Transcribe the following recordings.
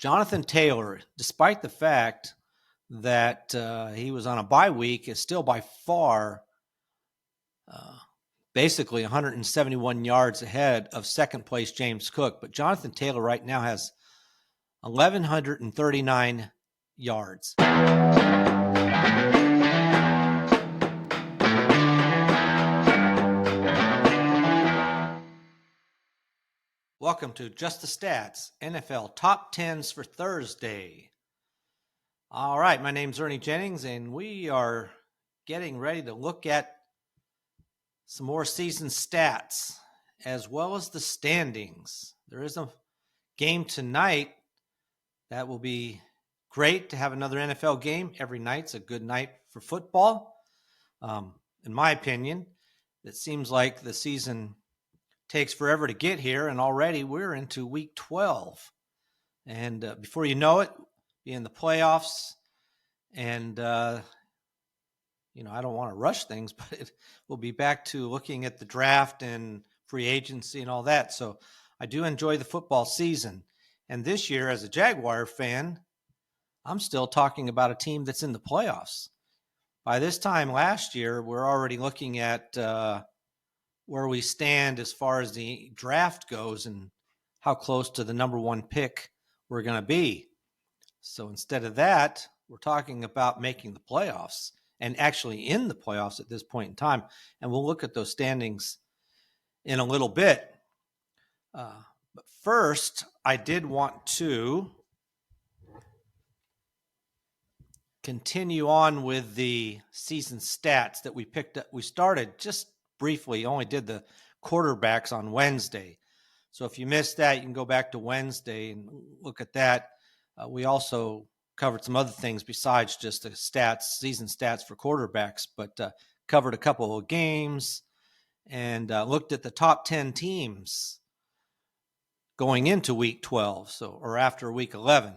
Jonathan Taylor, despite the fact that he was on a bye week, is still by far basically 171 yards ahead of second place James Cook. But Jonathan Taylor right now has 1,139 yards. Welcome to Just the Stats, NFL Top 10's for Thursday. All right, my name's Ernie Jennings, and we are getting ready to look at some more season stats, as well as the standings. There is a game tonight that will be great to have another NFL game. Every night's a good night for football. In my opinion, it seems like the season takes forever to get here, and already we're into week 12. And before you know it, be in the playoffs. And, I don't want to rush things, but we'll be back to looking at the draft and free agency and all that. So I do enjoy the football season. And this year, as a Jaguar fan, I'm still talking about a team that's in the playoffs. By this time last year, we're already looking at where we stand as far as the draft goes and how close to the number one pick we're going to be. So instead of that, we're talking about making the playoffs and actually in the playoffs at this point in time. And we'll look at those standings in a little bit. But first, I did want to continue on with the season stats that we picked up. We started just briefly, only did the quarterbacks on Wednesday. So if you missed that, you can go back to Wednesday and look at that. We also covered some other things besides just the stats, season stats for quarterbacks, but covered a couple of games and looked at the top 10 teams going into week 12, or after week 11.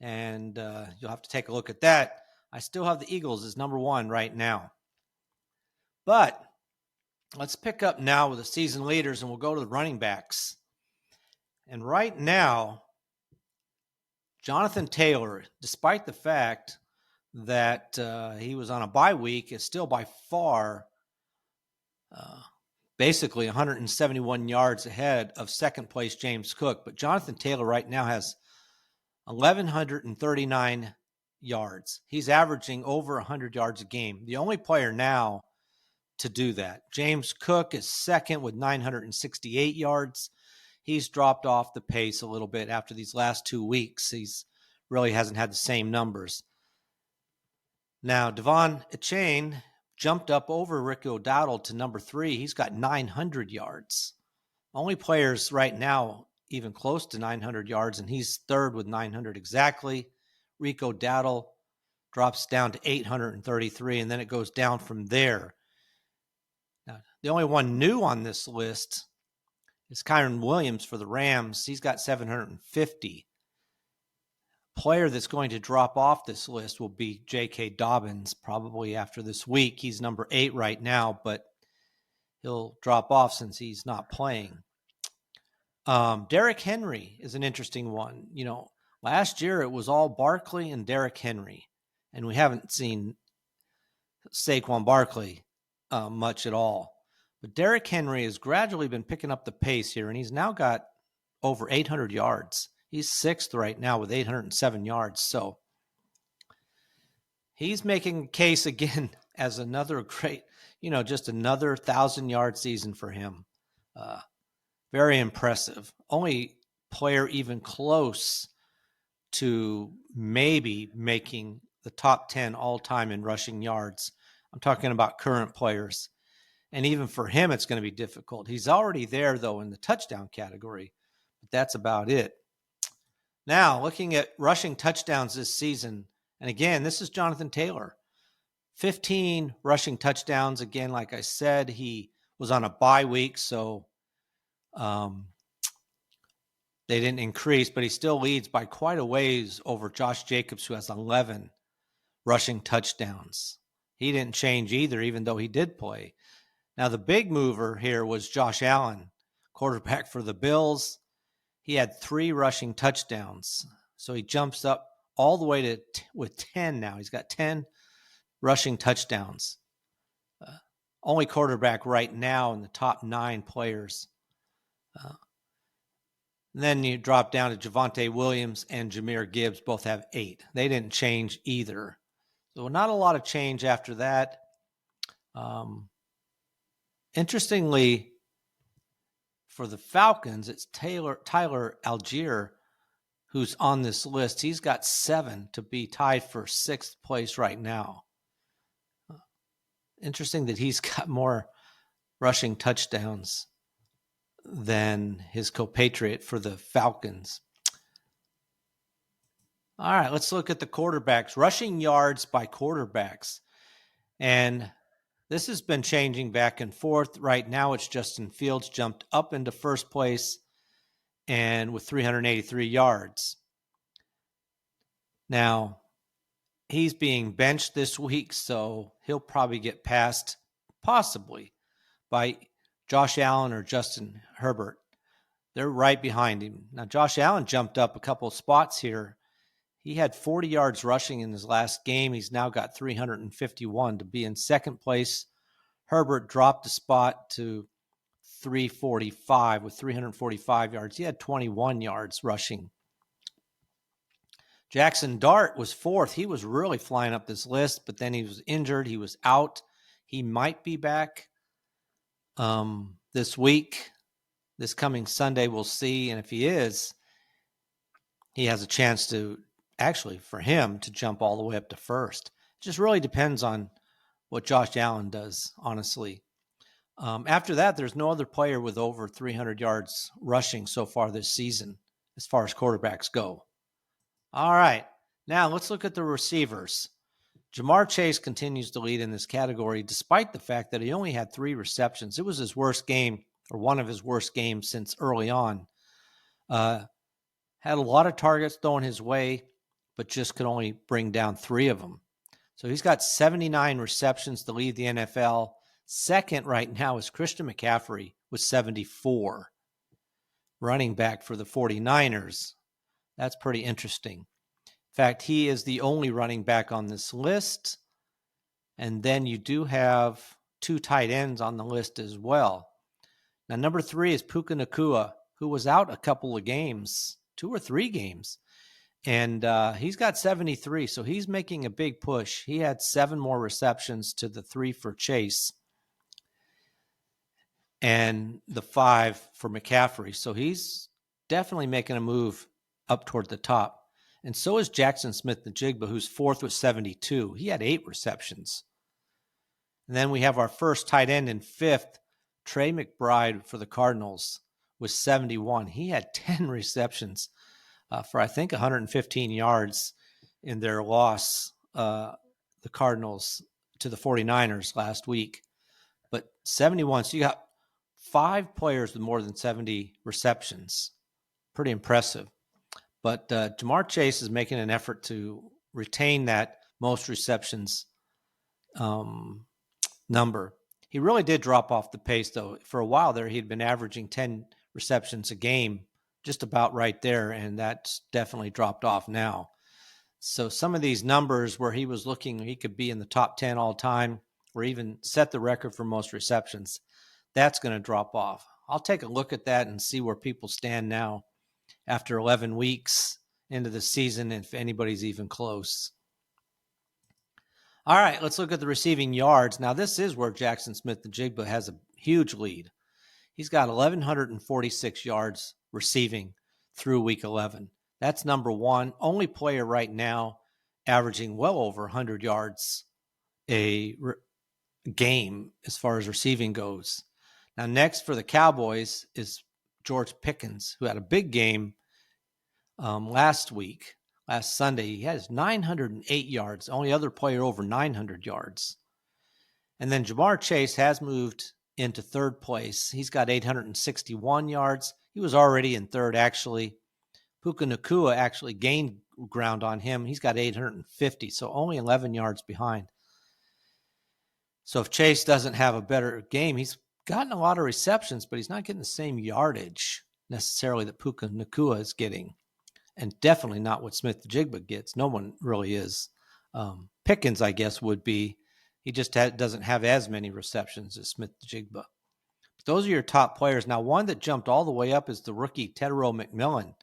And you'll have to take a look at that. I still have the Eagles as number one right now. But let's pick up now with the season leaders, and we'll go to the running backs. And right now, Jonathan Taylor, despite the fact that he was on a bye week, is still by far basically 171 yards ahead of second place James Cook. But Jonathan Taylor right now has 1,139 yards. He's averaging over 100 yards a game. The only player now to do that. James Cook is second with 968 yards. He's dropped off the pace a little bit after these last 2 weeks. He's really hasn't had the same numbers. Now, Devon Achane jumped up over Rick O'Dowd to number 3. He's got 900 yards. Only players right now even close to 900 yards, and he's third with 900 exactly. Rick O'Dowd drops down to 833, and then it goes down from there. Now, the only one new on this list is Kyren Williams for the Rams. He's got 750. Player that's going to drop off this list will be J.K. Dobbins probably after this week. He's number 8 right now, but he'll drop off since he's not playing. Derrick Henry is an interesting one. Last year it was all Barkley and Derrick Henry, and we haven't seen Saquon Barkley much at all. But Derrick Henry has gradually been picking up the pace here, and he's now got over 800 yards. He's 6th right now with 807 yards. So he's making a case again as another great, just another 1,000-yard season for him. Very impressive. Only player even close to maybe making the top 10 all-time in rushing yards. I'm talking about current players. And even for him, it's going to be difficult. He's already there, though, in the touchdown category. But that's about it. Now, looking at rushing touchdowns this season, and again, this is Jonathan Taylor. 15 rushing touchdowns. Again, like I said, he was on a bye week, so they didn't increase, but he still leads by quite a ways over Josh Jacobs, who has 11 rushing touchdowns. He didn't change either, even though he did play. Now, the big mover here was Josh Allen, quarterback for the Bills. He had 3 rushing touchdowns. So he jumps up all the way to with 10 now. He's got 10 rushing touchdowns. Only quarterback right now in the top 9 players. Then you drop down to Javonte Williams and Jahmyr Gibbs, both have 8. They didn't change either. So not a lot of change after that. Interestingly, for the Falcons, it's Tyler Algier who's on this list. He's got 7 to be tied for 6th place right now. Interesting that he's got more rushing touchdowns than his compatriot for the Falcons. All right, let's look at the quarterbacks. Rushing yards by quarterbacks. And this has been changing back and forth. Right now, it's Justin Fields jumped up into first place and with 383 yards. Now, he's being benched this week, so he'll probably get passed possibly by Josh Allen or Justin Herbert. They're right behind him. Now, Josh Allen jumped up a couple of spots here. He had 40 yards rushing in his last game. He's now got 351 to be in second place. Herbert dropped a spot to 345 with 345 yards. He had 21 yards rushing. Jackson Dart was 4th. He was really flying up this list, but then he was injured. He was out. He might be back this week. This coming Sunday, we'll see. And if he is, he has a chance to actually, for him, to jump all the way up to first. It just really depends on what Josh Allen does, honestly. After that, there's no other player with over 300 yards rushing so far this season as far as quarterbacks go. All right, now let's look at the receivers. Jamar Chase continues to lead in this category despite the fact that he only had 3 receptions. It was his worst game, or one of his worst games since early on. Had a lot of targets thrown his way, but just could only bring down 3 of them. So he's got 79 receptions to lead the NFL. Second right now is Christian McCaffrey with 74. Running back for the 49ers. That's pretty interesting. In fact, he is the only running back on this list. And then you do have 2 tight ends on the list as well. Now, number 3 is Puka Nacua, who was out a couple of games, 2 or 3 games. And he's got 73, so he's making a big push. He had 7 more receptions to the 3 for Chase and the 5 for McCaffrey. So he's definitely making a move up toward the top. And so is Jackson Smith-Njigba, who's 4th with 72. He had 8 receptions. And then we have our first tight end in 5th, Trey McBride for the Cardinals with 71. He had 10 receptions for, I think, 115 yards in their loss, the Cardinals, to the 49ers last week. But 71, so you got 5 players with more than 70 receptions. Pretty impressive. But Jamar Chase is making an effort to retain that most receptions number. He really did drop off the pace, though. For a while there, he'd been averaging 10 receptions a game, just about right there, and that's definitely dropped off now. So some of these numbers where he was looking, he could be in the top 10 all time or even set the record for most receptions, that's going to drop off. I'll take a look at that and see where people stand now after 11 weeks into the season, if anybody's even close. All right, let's look at the receiving yards. Now, this is where Jackson Smith-Njigba has a huge lead. He's got 1,146 yards receiving through week 11. That's number 1. Only player right now averaging well over 100 yards a game as far as receiving goes. Now, next for the Cowboys is George Pickens, who had a big game last Sunday. He has 908 yards, only other player over 900 yards. And then Jamar Chase has moved into 3rd place. He's got 861 yards. He was already in 3rd, actually. Puka Nacua actually gained ground on him. He's got 850, so only 11 yards behind. So if Chase doesn't have a better game, he's gotten a lot of receptions, but he's not getting the same yardage necessarily that Puka Nacua is getting. and definitely not what Smith-Njigba gets. No one really is. Pickens, I guess, would be. He just doesn't have as many receptions as Smith-Njigba. Those are your top players. Now, one that jumped all the way up is the rookie Tedero McMillan.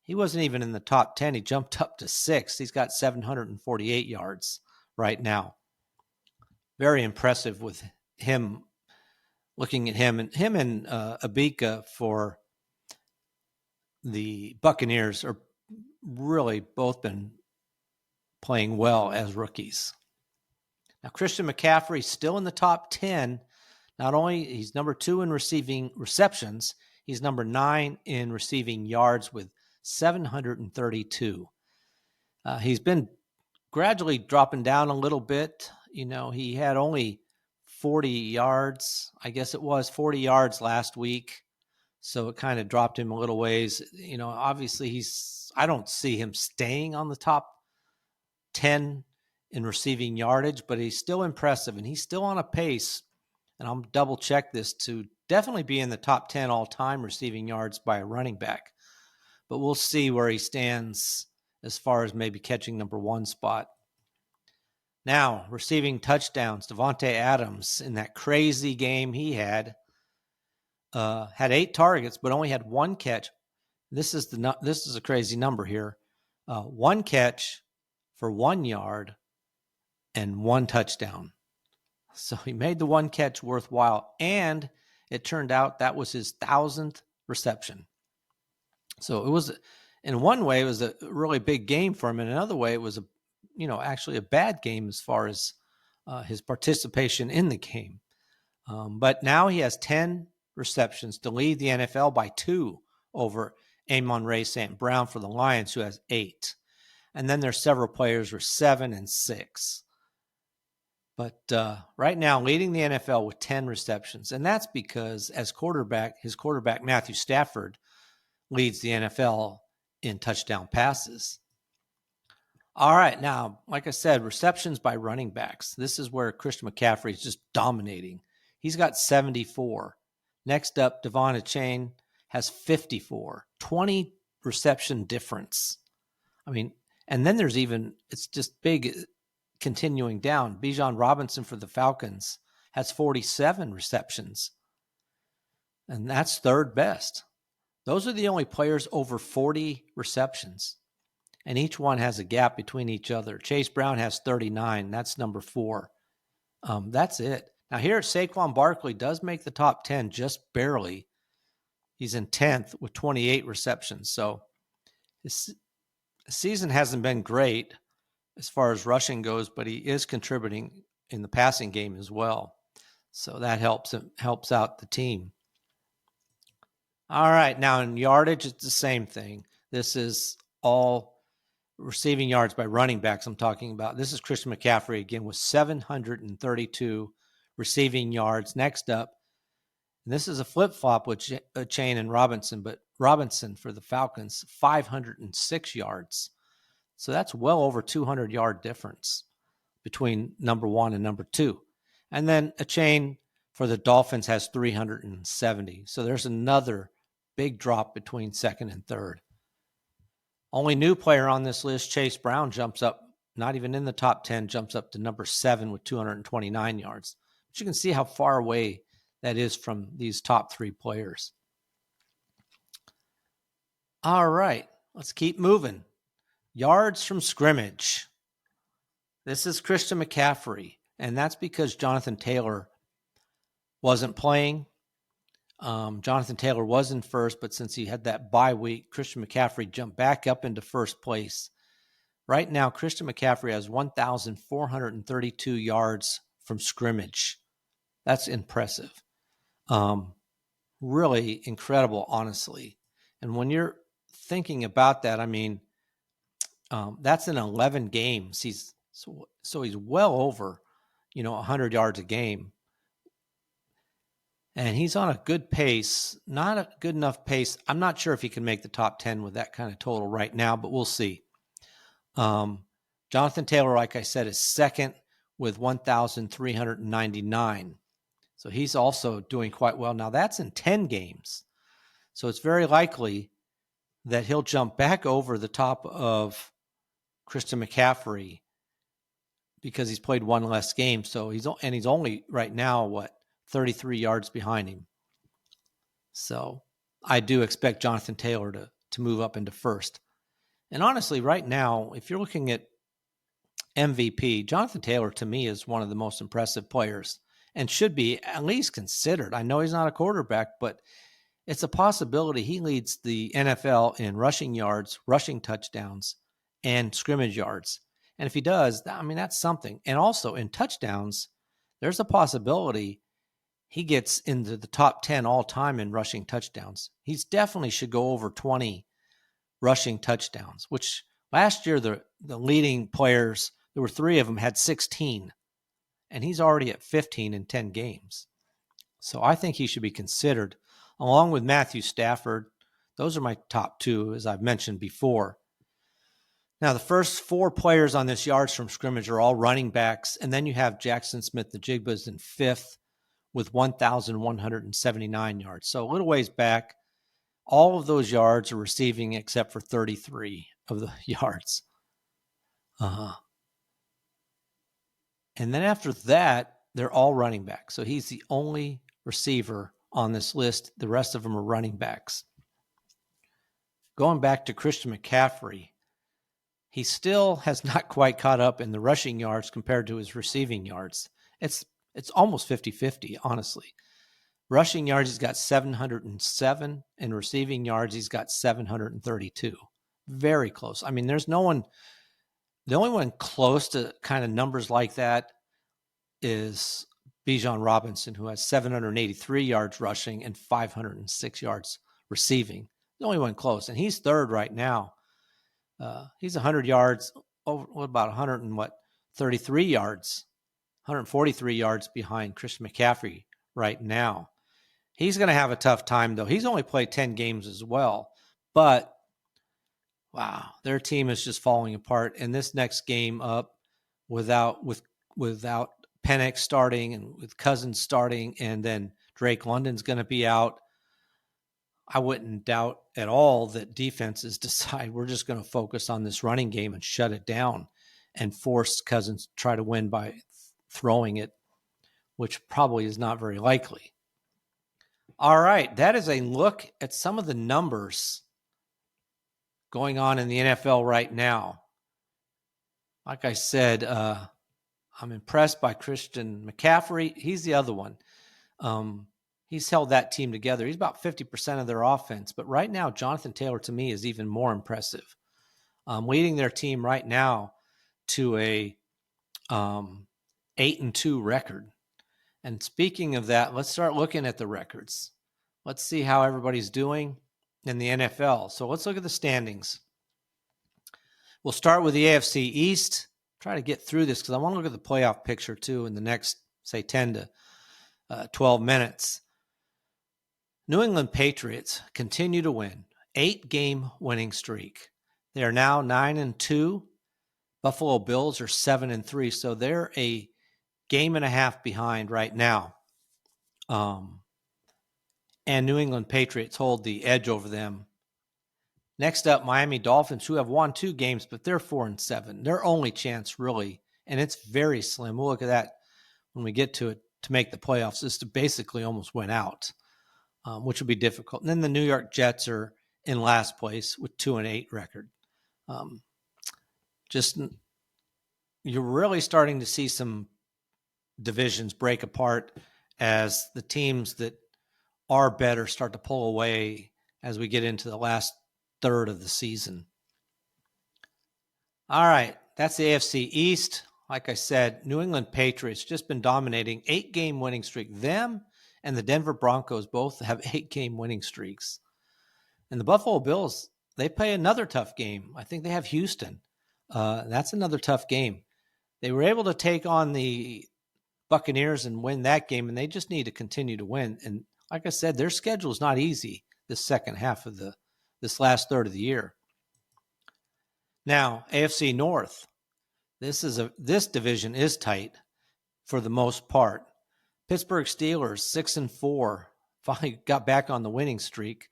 He wasn't even in the top 10. He jumped up to 6. He's got 748 yards right now. Very impressive with him. Looking at him and Abika for the Buccaneers are really both been playing well as rookies. Now, Christian McCaffrey still in the top 10. Not only he's number 2 in receiving receptions, he's number 9 in receiving yards with 732. He's been gradually dropping down a little bit. He had only 40 yards. I guess it was 40 yards last week. So it kind of dropped him a little ways. Obviously I don't see him staying on the top 10 in receiving yardage, but he's still impressive and he's still on a pace. And I'll double check this to definitely be in the top 10 all time receiving yards by a running back. But we'll see where he stands as far as maybe catching number 1 spot. Now, receiving touchdowns, Davante Adams in that crazy game he had 8 targets, but only had 1 catch. This is a crazy number here. 1 catch for 1 yard and 1 touchdown. So he made the 1 catch worthwhile, and it turned out that was his 1,000th reception. So it was, in one way, it was a really big game for him. In another way, it was actually a bad game as far as his participation in the game. But now he has 10 receptions to lead the NFL by 2 over Amon-Ra St. Brown for the Lions, who has 8. And then there's several players with 7 and 6. But right now, leading the NFL with 10 receptions. And that's because his quarterback, Matthew Stafford, leads the NFL in touchdown passes. All right, now, like I said, receptions by running backs. This is where Christian McCaffrey is just dominating. He's got 74. Next up, Devon Achane has 54. 20 reception difference. And then there's it's just big continuing down. Bijan Robinson for the Falcons has 47 receptions. And that's 3rd best. Those are the only players over 40 receptions. And each one has a gap between each other. Chase Brown has 39. That's number 4. That's it. Now here, Saquon Barkley does make the top 10 just barely. He's in 10th with 28 receptions. So his season hasn't been great as far as rushing goes, but he is contributing in the passing game as well. So that helps out the team. All right, now in yardage, it's the same thing. This is all receiving yards by running backs I'm talking about. This is Christian McCaffrey again with 732 receiving yards. Next up, and this is a flip-flop with Achane and Robinson, but Robinson for the Falcons, 506 yards. So that's well over 200-yard difference between number 1 and number 2. And then Achane for the Dolphins has 370. So there's another big drop between 2nd and 3rd. Only new player on this list, Chase Brown, jumps up, not even in the top 10, jumps up to number 7 with 229 yards. But you can see how far away that is from these top 3 players. All right, let's keep moving. Yards from scrimmage. This is Christian McCaffrey, and that's because Jonathan Taylor wasn't playing. Jonathan Taylor was in first, but since he had that bye week, Christian McCaffrey jumped back up into first place. Right now, Christian McCaffrey has 1,432 yards from scrimmage. That's impressive. Really incredible, honestly. And when you're thinking about that, that's in 11 games. He's well over, 100 yards a game. And he's on a good pace, not a good enough pace. I'm not sure if he can make the top 10 with that kind of total right now, but we'll see. Jonathan Taylor, like I said, is 2nd with 1,399. So he's also doing quite well. Now that's in 10 games. So it's very likely that he'll jump back over the top of Christian McCaffrey because he's played one less game. So he's only right now, 33 yards behind him. So I do expect Jonathan Taylor to move up into first. And honestly, right now, if you're looking at MVP, Jonathan Taylor to me is one of the most impressive players and should be at least considered. I know he's not a quarterback, but it's a possibility he leads the NFL in rushing yards, rushing touchdowns, and scrimmage yards. And if he does, I mean, that's something. And also in touchdowns, there's a possibility he gets into the top 10 all time in rushing touchdowns. He's definitely should go over 20 rushing touchdowns, which last year the leading players, there were 3 of them, had 16. And he's already at 15 in 10 games. So I think he should be considered, along with Matthew Stafford. Those are my top 2, as I've mentioned before. Now, the first 4 players on this yards from scrimmage are all running backs, and then you have Jackson Smith-Njigba's in 5th with 1,179 yards. So a little ways back, all of those yards are receiving except for 33 of the yards. And then after that, they're all running backs. So he's the only receiver on this list. The rest of them are running backs. Going back to Christian McCaffrey, he still has not quite caught up in the rushing yards compared to his receiving yards. It's almost 50-50, honestly. Rushing yards, he's got 707, and receiving yards, he's got 732. Very close. I mean, there's no one. The only one close to kind of numbers like that is Bijan Robinson, who has 783 yards rushing and 506 yards receiving. The only one close, and he's third right now. He's 100 yards, about 133 yards, 143 yards behind Christian McCaffrey right now. He's going to have a tough time, though. He's only played 10 games as well, but wow, their team is just falling apart. And this next game up, without Penix starting and with Cousins starting, and then Drake London's going to be out, I wouldn't doubt at all that defenses decide we're just going to focus on this running game and shut it down and force Cousins to try to win by throwing it, which probably is not very likely. All right, that is a look at some of the numbers going on in the NFL right now. Like I said, I'm impressed by Christian McCaffrey. He's the other one. He's held that team together. He's about 50% of their offense. But right now, Jonathan Taylor, to me, is even more impressive. Leading their team right now to a 8-2 record. And speaking of that, let's start looking at the records. Let's see how everybody's doing in the NFL. So let's look at the standings. We'll start with the AFC East. Try to get through this because I want to look at the playoff picture too in the next, say, 10 to 12 minutes. New England Patriots continue to win. 8-game winning streak. They are now 9-2. Buffalo Bills are 7-3. So they're a game and a half behind right now. And New England Patriots hold the edge over them. Next up, Miami Dolphins, who have won 2 games, but they're 4-7. Their only chance, really, and it's very slim. We'll look at that when we get to it, to make the playoffs, is to basically almost win out, which will be difficult. And then the New York Jets are in last place with 2-8 record. You're really starting to see some divisions break apart as the teams that are better start to pull away as we get into the last third of the season. All right, that's the AFC East. Like I said, New England Patriots just been dominating. 8-game winning streak. Them and the Denver Broncos both have 8-game winning streaks. And the Buffalo Bills, they play another tough game. I think they have Houston. That's another tough game. They were able to take on the Buccaneers and win that game, and they just need to continue to win. And like I said, their schedule is not easy this second half of this last third of the year. Now, AFC North. This division is tight for the most part. Pittsburgh Steelers 6-4 finally got back on the winning streak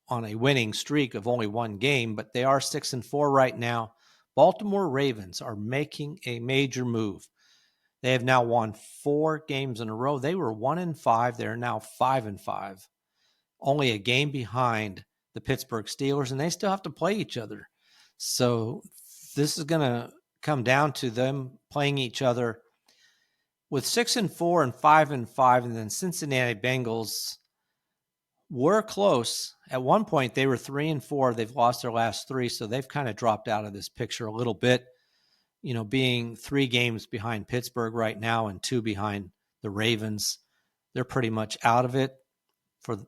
on a winning streak of only one game, but they are 6-4 right now. Baltimore Ravens are making a major move. They have now won 4 games in a row. They were 1-5. They're now 5-5. Only a game behind the Pittsburgh Steelers, and they still have to play each other. So this is going to come down to them playing each other with 6-4 and 5-5, and then Cincinnati Bengals were close. At one point, they were 3-4. They've lost their last 3, so they've kind of dropped out of this picture a little bit. You know, being 3 games behind Pittsburgh right now and 2 behind the Ravens, they're pretty much out of it for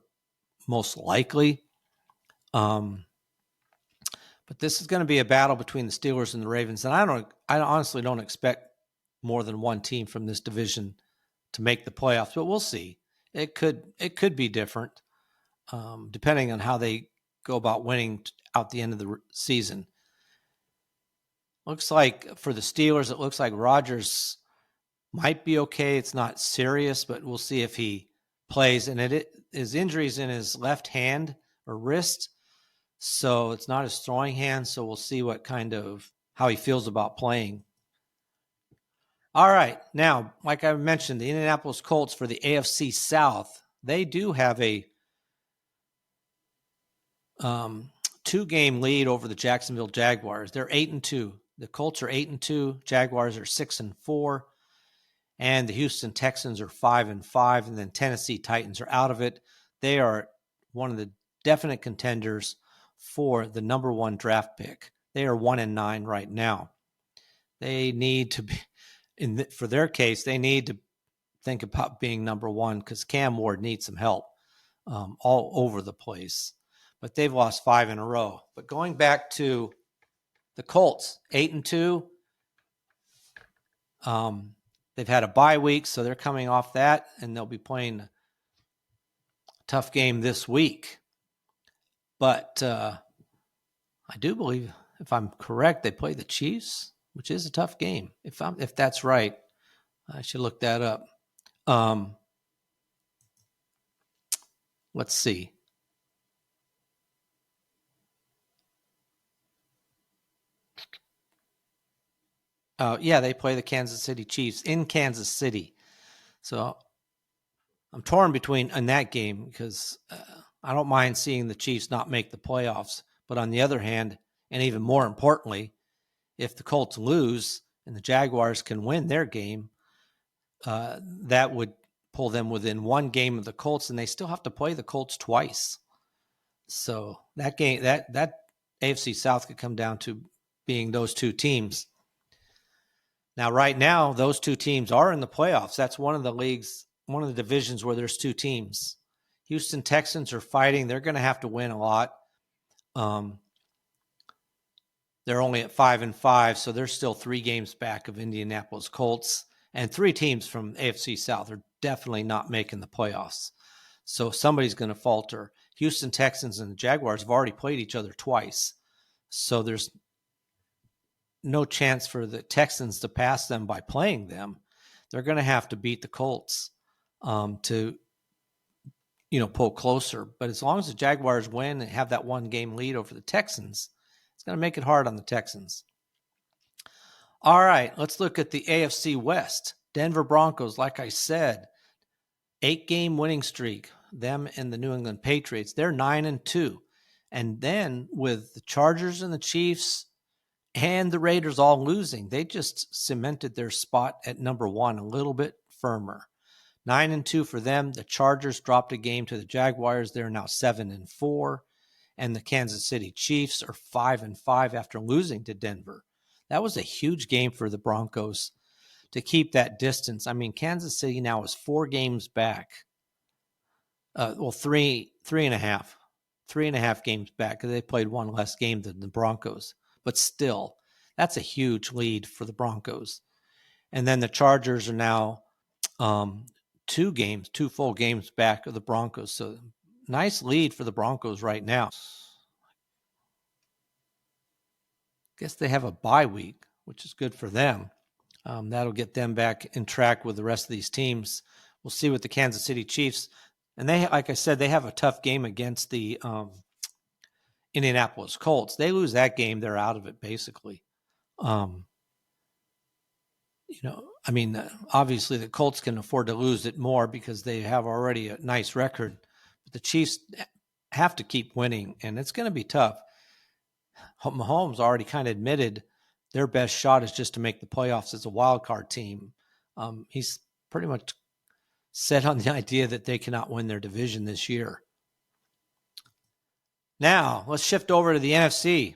most likely. But this is going to be a battle between the Steelers and the Ravens, and I honestly don't expect more than one team from this division to make the playoffs, but we'll see. It could be different, depending on how they go about winning out the end of the season. Looks like for the Steelers, it looks like Rodgers might be okay. It's not serious, but we'll see if he plays. And his injury's in his left hand or wrist, so it's not his throwing hand. So we'll see how he feels about playing. All right, now, like I mentioned, the Indianapolis Colts for the AFC South, they do have a 2-game lead over the Jacksonville Jaguars. They're 8-2. The Colts are 8-2. Jaguars are 6-4. And the Houston Texans are 5-5. And then Tennessee Titans are out of it. They are one of the definite contenders for the number 1 draft pick. They are 1-9 right now. They need to be, for their case, they need to think about being number 1 because Cam Ward needs some help all over the place. But they've lost 5 in a row. But going back to the Colts, 8-2. They've had a bye week, so they're coming off that, and they'll be playing a tough game this week. But I do believe, if I'm correct, they play the Chiefs, which is a tough game. If that's right, I should look that up. Let's see. Yeah, they play the Kansas City Chiefs in Kansas City. So I'm torn in that game because I don't mind seeing the Chiefs not make the playoffs. But on the other hand, and even more importantly, if the Colts lose and the Jaguars can win their game, that would pull them within 1 game of the Colts, and they still have to play the Colts twice. So that game, that AFC South could come down to being those 2 teams. Now, right now, those 2 teams are in the playoffs. That's one of the divisions where there's 2 teams. Houston Texans are fighting. They're going to have to win a lot. They're only at 5-5, so they're still 3 games back of Indianapolis Colts. And 3 teams from AFC South are definitely not making the playoffs. So somebody's going to falter. Houston Texans and the Jaguars have already played each other twice. So there's no chance for the Texans to pass them by playing them. They're going to have to beat the Colts to pull closer. But as long as the Jaguars win and have that 1-game lead over the Texans, it's going to make it hard on the Texans. All right, let's look at the AFC West. Denver Broncos, like I said, 8-game winning streak. Them and the New England Patriots, they're 9-2. And then with the Chargers and the Chiefs and the Raiders all losing, they just cemented their spot at number 1 a little bit firmer. 9-2 for them. The Chargers dropped a game to the Jaguars. They're now 7-4. And the Kansas City Chiefs are 5-5 after losing to Denver. That was a huge game for the Broncos to keep that distance. I mean, Kansas City now is 4 games back. 3.5. 3.5 games back because they played 1 less game than the Broncos. But still, that's a huge lead for the Broncos. And then the Chargers are now 2 full games back of the Broncos. So nice lead for the Broncos right now. Guess they have a bye week, which is good for them. That'll get them back in track with the rest of these teams. We'll see with the Kansas City Chiefs. And they, like I said, they have a tough game against the Indianapolis Colts. They lose that game, they're out of it basically. Obviously the Colts can afford to lose it more because they have already a nice record, but the Chiefs have to keep winning, and it's going to be tough. Mahomes already kind of admitted their best shot is just to make the playoffs as a wild card team. He's pretty much set on the idea that they cannot win their division this year. Now, let's shift over to the NFC.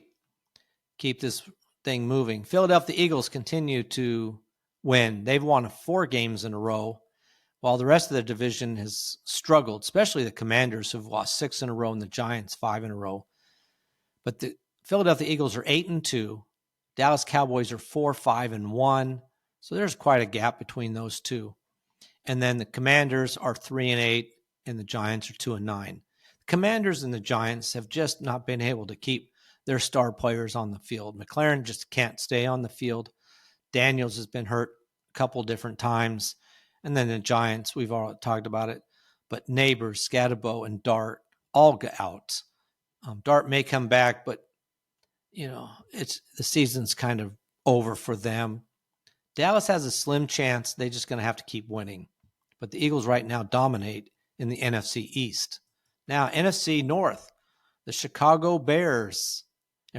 Keep this thing moving. Philadelphia Eagles continue to win. They've won 4 games in a row, while the rest of the division has struggled, especially the Commanders, who've lost 6 in a row, and the Giants 5 in a row. But the Philadelphia Eagles are 8-2. Dallas Cowboys are 4-5-1. So there's quite a gap between those two. And then the Commanders are 3-8, and the Giants are 2-9. The Commanders and the Giants have just not been able to keep their star players on the field. McLaren just can't stay on the field. Daniels has been hurt a couple different times. And then the Giants, we've already talked about it. But Neighbors, Scatterbo, and Dart all get out. Dart may come back, but it's the season's kind of over for them. Dallas has a slim chance. They're just going to have to keep winning. But the Eagles right now dominate in the NFC East. Now, NFC North, the Chicago Bears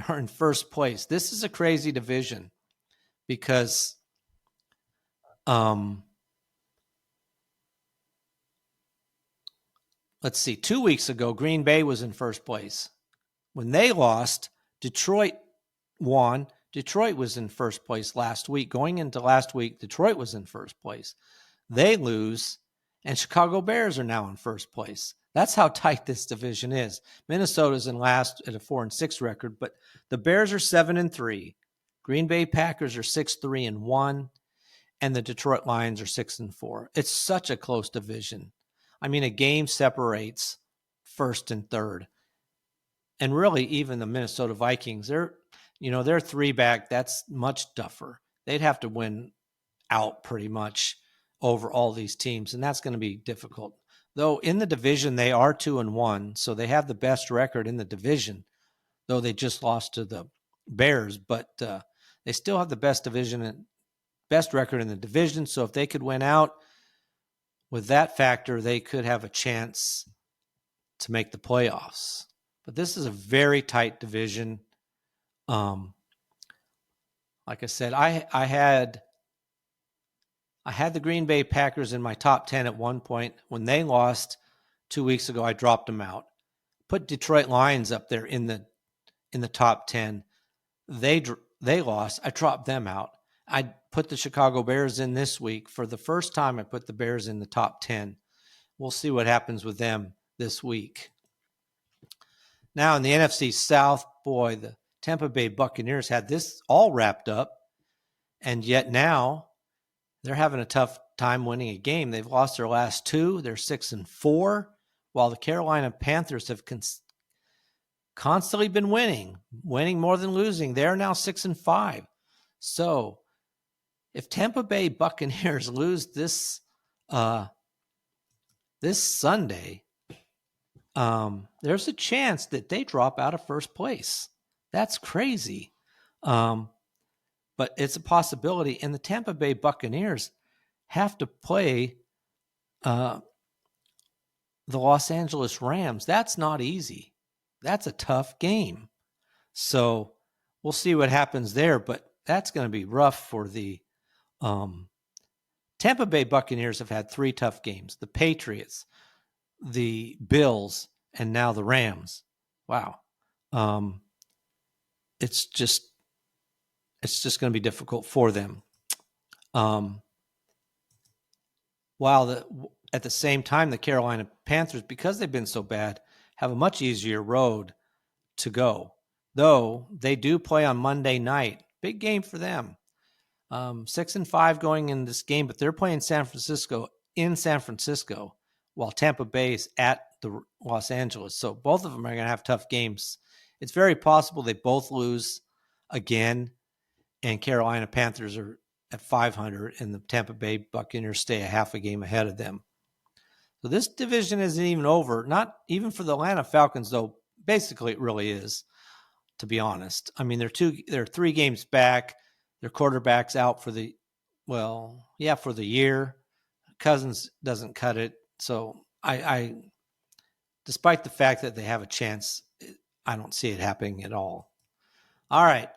are in first place. This is a crazy division because let's see, 2 weeks ago, Green Bay was in first place. When they lost, Detroit won. Detroit was in first place last week. Going into last week, Detroit was in first place. They lose, and Chicago Bears are now in first place. That's how tight this division is. Minnesota's in last at a 4-6 record, but the Bears are 7-3. Green Bay Packers are 6-3-1, and the Detroit Lions are 6-4. It's such a close division. I mean, a game separates first and third. And really, even the Minnesota Vikings, they're 3-back. That's much tougher. They'd have to win out pretty much over all these teams, and that's going to be difficult. Though in the division, they are 2-1, so they have the best record in the division, though they just lost to the Bears, but they still have the best record in the division. So if they could win out with that factor, they could have a chance to make the playoffs. But this is a very tight division. Like I said, I had the Green Bay Packers in my top 10 at one point. When they lost 2 weeks ago, I dropped them out. Put Detroit Lions up there in the top 10. They lost. I dropped them out. I put the Chicago Bears in this week. For the first time, I put the Bears in the top 10. We'll see what happens with them this week. Now in the NFC South, boy, the Tampa Bay Buccaneers had this all wrapped up, and yet now they're having a tough time winning a game. They've lost their last 2. They're 6-4, while the Carolina Panthers have constantly been winning more than losing. They're now 6-5. So if Tampa Bay Buccaneers lose this Sunday, there's a chance that they drop out of first place. That's crazy. But it's a possibility. And the Tampa Bay Buccaneers have to play the Los Angeles Rams. That's not easy. That's a tough game. So we'll see what happens there, but that's going to be rough for the Tampa Bay Buccaneers. Have had 3 tough games: the Patriots, the Bills, and now the Rams. Wow. It's just going to be difficult for them. While at the same time, the Carolina Panthers, because they've been so bad, have a much easier road to go. Though they do play on Monday night. Big game for them. 6-5 going in this game, but they're playing in San Francisco, while Tampa Bay is at the Los Angeles. So both of them are going to have tough games. It's very possible they both lose again, and Carolina Panthers are at 500, and the Tampa Bay Buccaneers stay a half a game ahead of them. So this division isn't even over, not even for the Atlanta Falcons, though basically it really is. to be honest. I mean, they're 3 games back. Their quarterback's out for the year. Cousins doesn't cut it. So I despite the fact that they have a chance, I don't see it happening at all. All right.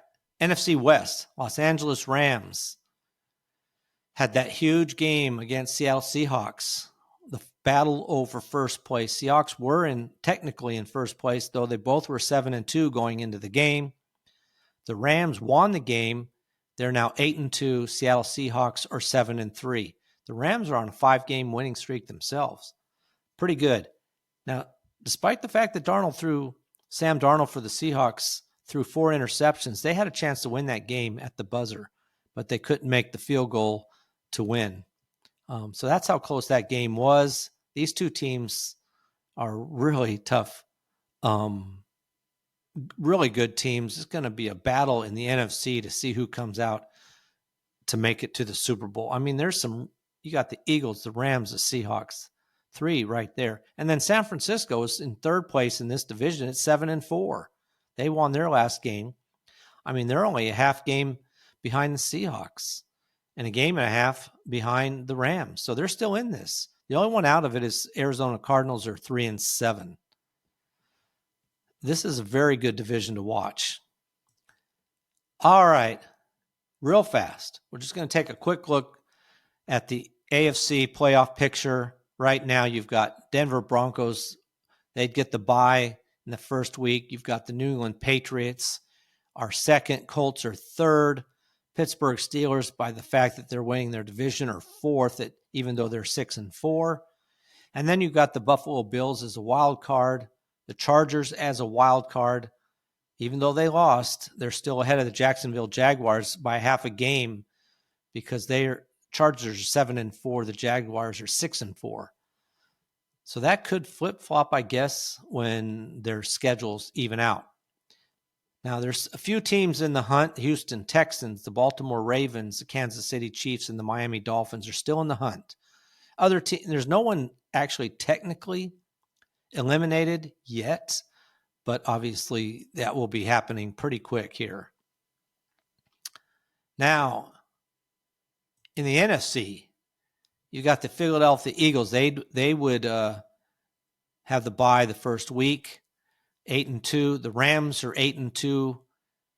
NFC West, Los Angeles Rams had that huge game against Seattle Seahawks. The battle over first place. Seahawks were technically in first place, though they both were 7-2 going into the game. The Rams won the game. They're now 8-2. Seattle Seahawks are 7-3. The Rams are on a 5-game winning streak themselves. Pretty good. Now, despite the fact that Sam Darnold for the Seahawks threw 4 interceptions, they had a chance to win that game at the buzzer, but they couldn't make the field goal to win. So that's how close that game was. These two teams are really tough, really good teams. It's going to be a battle in the NFC to see who comes out to make it to the Super Bowl. I mean, you got the Eagles, the Rams, the Seahawks, 3 right there. And then San Francisco is in 3rd place in this division at 7-4. They won their last game. I mean, they're only a half game behind the Seahawks and a game and a half behind the Rams. So they're still in this. The only one out of it is Arizona Cardinals are 3-7. This is a very good division to watch. All right, real fast. We're just going to take a quick look at the AFC playoff picture. Right now, you've got Denver Broncos. They'd get the bye in the first week. You've got the New England Patriots are 2nd. Colts are 3rd. Pittsburgh Steelers, by the fact that they're winning their division, are 4th, even though they're 6-4. And then you've got the Buffalo Bills as a wild card. The Chargers as a wild card. Even though they lost, they're still ahead of the Jacksonville Jaguars by half a game because Chargers are 7-4. The Jaguars are 6-4. So that could flip-flop, I guess, when their schedules even out. Now, there's a few teams in the hunt. The Houston Texans, the Baltimore Ravens, the Kansas City Chiefs, and the Miami Dolphins are still in the hunt. There's no one actually technically eliminated yet, but obviously that will be happening pretty quick here. Now, in the NFC, you got the Philadelphia Eagles. They would have the bye the first week, 8-2. The Rams are 8-2.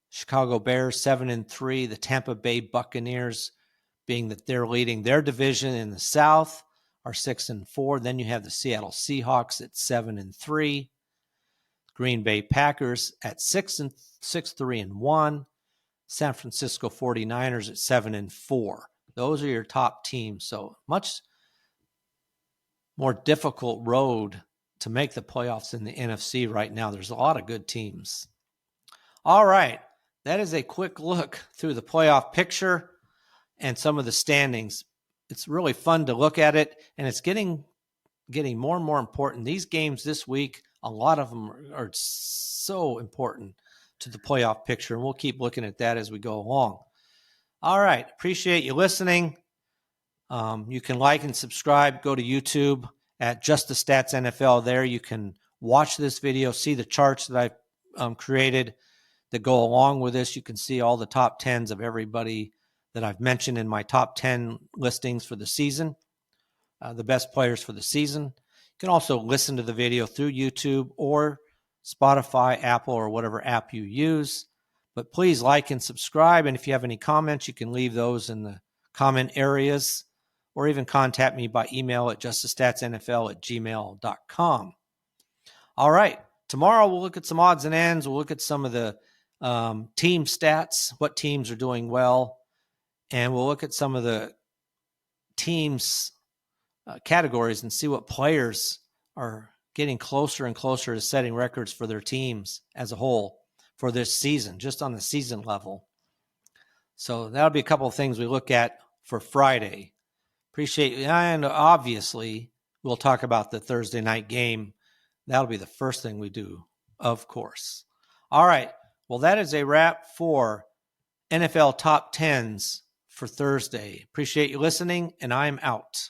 Chicago Bears 7-3. The Tampa Bay Buccaneers, being that they're leading their division in the South, are 6-4. Then you have the Seattle Seahawks at 7-3. Green Bay Packers at 6-3-1. San Francisco 49ers at 7-4. Those are your top teams. So much more difficult road to make the playoffs in the NFC right now. There's a lot of good teams. All right. That is a quick look through the playoff picture and some of the standings. It's really fun to look at it, and it's getting more and more important. These games this week, a lot of them are so important to the playoff picture, and we'll keep looking at that as we go along. All right. Appreciate you listening. You can like and subscribe. Go to YouTube at Just the Stats NFL. There you can watch this video, see the charts that I've created that go along with this. You can see all the top 10s of everybody that I've mentioned in my top 10 listings for the season, the best players for the season. You can also listen to the video through YouTube or Spotify, Apple, or whatever app you use. But please like and subscribe. And if you have any comments, you can leave those in the comment areas or even contact me by email at justthestatsnfl@gmail.com. All right. Tomorrow we'll look at some odds and ends. We'll look at some of the team stats, what teams are doing well. And we'll look at some of the teams' categories and see what players are getting closer and closer to setting records for their teams as a whole for this season, just on the season level. So that'll be a couple of things we look at for Friday. Appreciate you. And obviously, we'll talk about the Thursday night game. That'll be the first thing we do, of course. All right. Well, that is a wrap for NFL Top 10s for Thursday. Appreciate you listening, and I'm out.